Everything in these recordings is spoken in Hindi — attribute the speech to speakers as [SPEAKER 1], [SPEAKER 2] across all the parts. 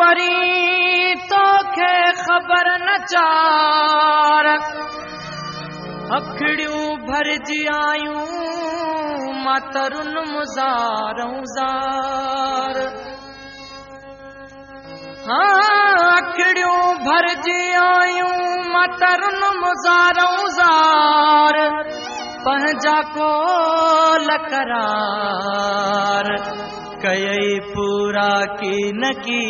[SPEAKER 1] वरी तोखे ख़बर न चार अखड़ियूं भरजी आयूं मातरुन मुज़ारूं ज़ार अखड़ियूं भरजी आयूं मातरुन मुज़ारूं ज़ार पंहिंजा कोल करार कयई पूरा की न की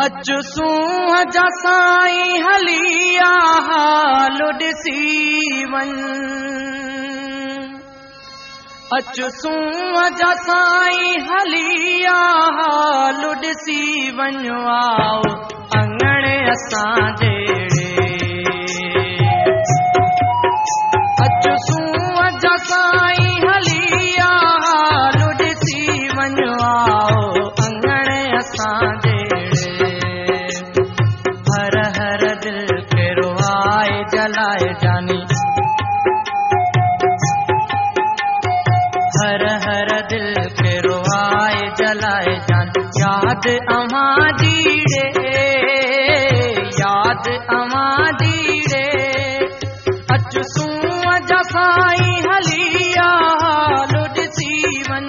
[SPEAKER 1] अचु सूंह जा साईं हलिया हाल ॾिसी वञ अचु सूंह जा साईं हलिया हाल ॾिसी वञो आओ अंगणे असां जेड़े अचु सूंह जा साईं हलिया हाल ॾिसी वञो आओ अंगणे असां जेड़े हर हर दिल के रोआए जलाए जानी हर हर दिल के रोआए जलाए जानी याद अवां जी रे याद अवां जी रे अचु सूंह जा साईं हलिया हाल ॾिसी वञ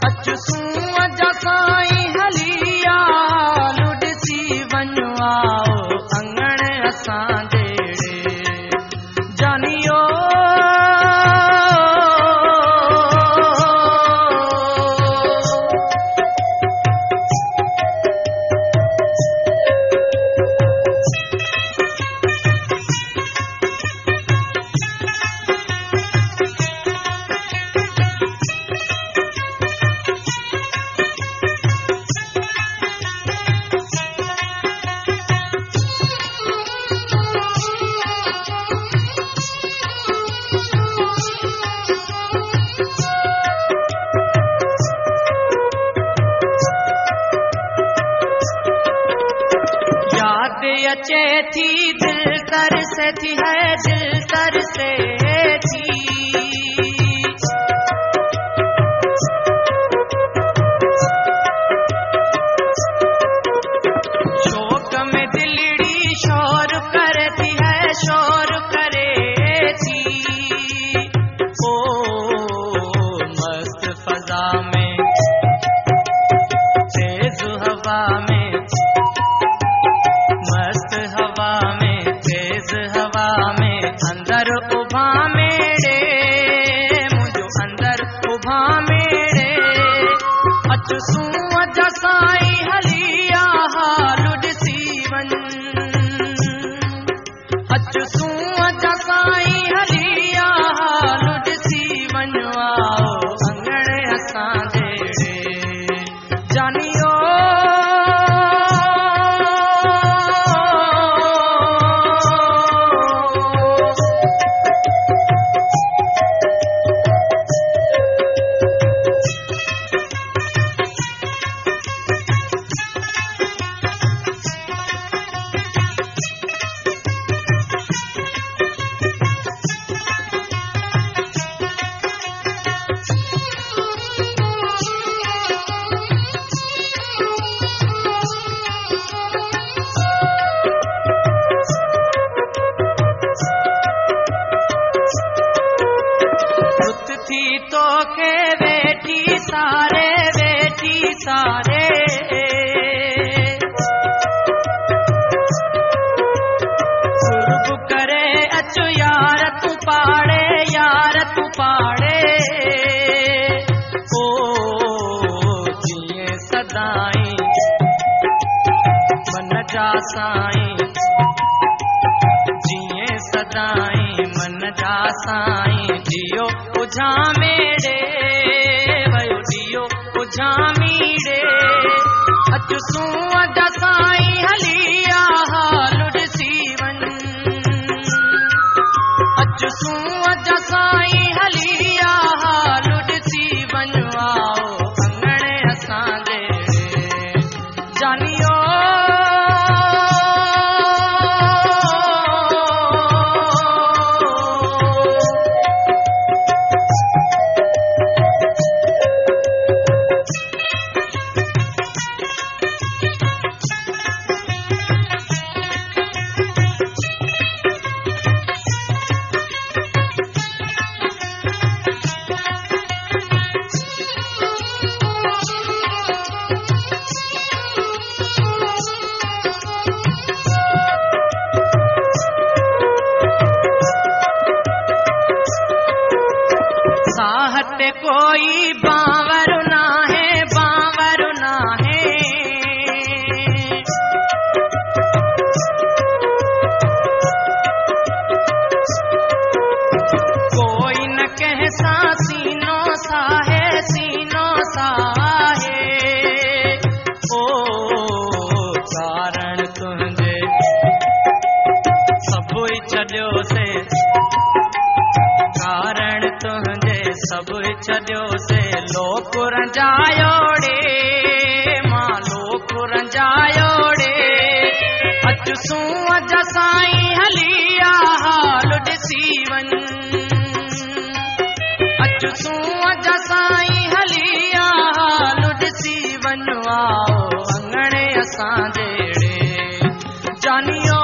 [SPEAKER 1] अचु सूंह जा साईं हलिया हाल ॾिसी वञो आओ अंगणे असां जेड़े जानियो अचे थी दिल तरसे थी है दिल तरसे थी शोक में दिलड़ी शोर करती है शोर करे थी ओ मस्त फजा में तेज हवा में मस्त हवा में तेज हवा में अंदर उभा मेरे मुझो अंदर उभा मेरे अचु सूंह जा साईं हलिया हाल ॾिसी वञ अचु सूंह जा साईं हलिया हाल ॾिसी वञो आओ अंगणे असां जेड़े जानियो तो के बेटी सारे कुर्ब करे अचो यार तू पाड़े ओ जिए सदाई मन जा साईं जिए सदाई मन जा साईं जियो उझा मेरे भयो जियो उझा मीरे अचु सूंह जा साईं हलिया हाल ॾिसी वञ अचु सूंह जा साईं हलिया हाल ॾिसी वञो आओ अंगणे असां जेड़े जानियो कोई बावर ना है, बावर ना है। कोई न कहसा सीनों सा है, सीनों सा है। ओ कारण तुझे सब छॾियो से, कारण तुझे सब छॾियो से। लोक रंजायोड़े मां, लोक रंजायोड़े। अच सूं अज साईं हलिया हाल ॾिसी वञ। अच सूं अज साईं हलिया हाल ॾिसी वञ। आओ अंगणे असां जहिड़े जानियो।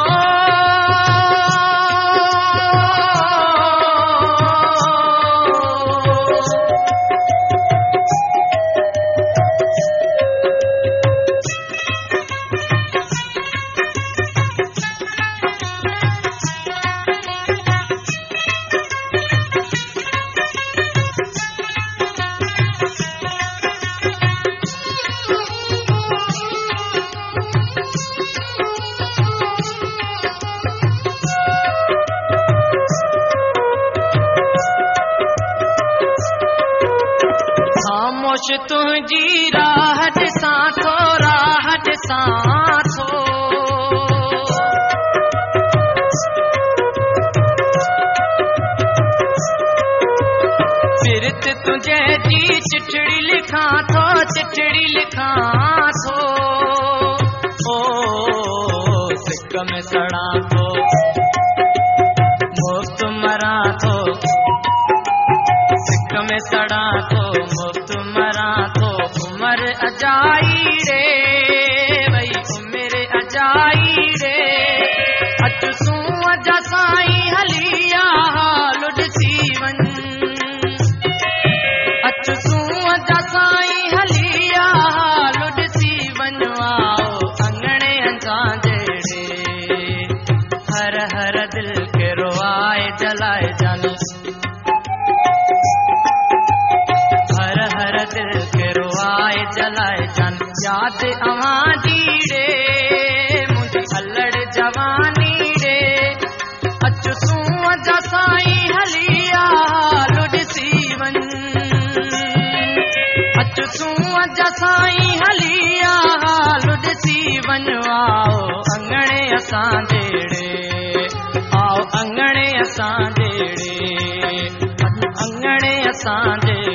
[SPEAKER 1] खामोश तुझी राह ॾिसां थो, राह ॾिसां थो। फिरत तुझे जी चिठड़ी लिखां थो, चिठड़ी लिखां थो। ओ सिक में सड़ां थो, मुफ्त मरां थो। सिक में सड़ां थो, मुफ्त मरां थो। उमर अजाई रे भई, उमर अजाई रे। अच सूं अज साईं हलिया हाल ॾिसी वञ। अच सूं अज साईं हलिया हाल ॾिसी वञ। आओ अंगणे असां जहिड़े हर हर दिल खे रोआए जलाए जानी। हर हर दिल के रोआए जलाए जान। याद अवां जी रे मुझी अल्लड़ जवानी रे। अच सूं अज साईं हलिया हाल ॾिसी वञ। अच सूं अज साईं हलिया हाल ॾिसी वञ। आओ अंगणे असां जहिड़े, आओ अंगणे असां जहिड़े, अंगणे असां जहिड़े।